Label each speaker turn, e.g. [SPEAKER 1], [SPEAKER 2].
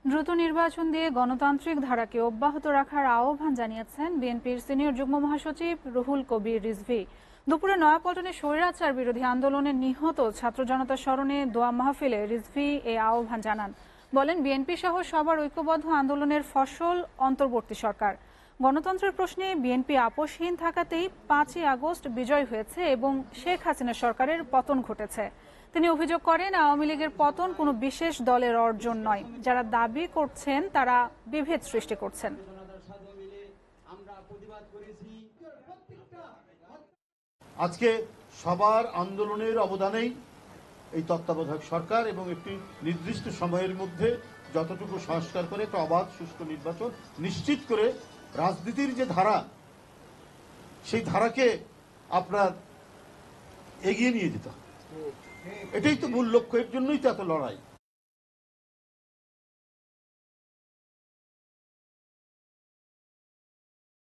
[SPEAKER 1] দ্রুত নির্বাচন দিয়ে গণতান্ত্রিক ধারাকে অব্যাহত রাখার আহ্বান জানিয়েছেন বিএনপির সিনিয়র যুগ্ম মহাসচিব রুহুল কবির রিজভী। দুপুরে নয়াপল্টনে স্বৈরাচার বিরোধী আন্দোলনে নিহত ছাত্র জনতা স্মরণে দোয়া মাহফিলে রিজভী এই আহ্বান জানান। বলেন, বিএনপি সহ সবার ঐক্যবদ্ধ আন্দোলনের ফসল অন্তর্বর্তী সরকার। গণতন্ত্রের প্রশ্নে বিএনপি আপোষহীন থাকাতেই 5ই আগস্ট বিজয় হয়েছে এবং শেখ হাসিনা সরকারের পতন ঘটেছে। তিনি অভিযোগ করেন, আওয়ামী লীগের পতন কোনো বিশেষ দলের অর্জন নয়। যারা দাবি করছেন তারা বিভেদ সৃষ্টি করছেন।
[SPEAKER 2] আজকে সবার আন্দোলনের অবদানেই এই তত্ত্বাবধায়ক সরকার এবং একটি নির্দিষ্ট সময়ের মধ্যে যতটুকু সংস্কার করে একটা অবাধ সুষ্ঠু নির্বাচন নিশ্চিত করে রাজনীতির যে ধারা, সেই ধারাকে আপনার এগিয়ে নিয়ে যেতে হবে। এটাই তো মূল লক্ষ্য, এর জন্যই তো এত লড়াই।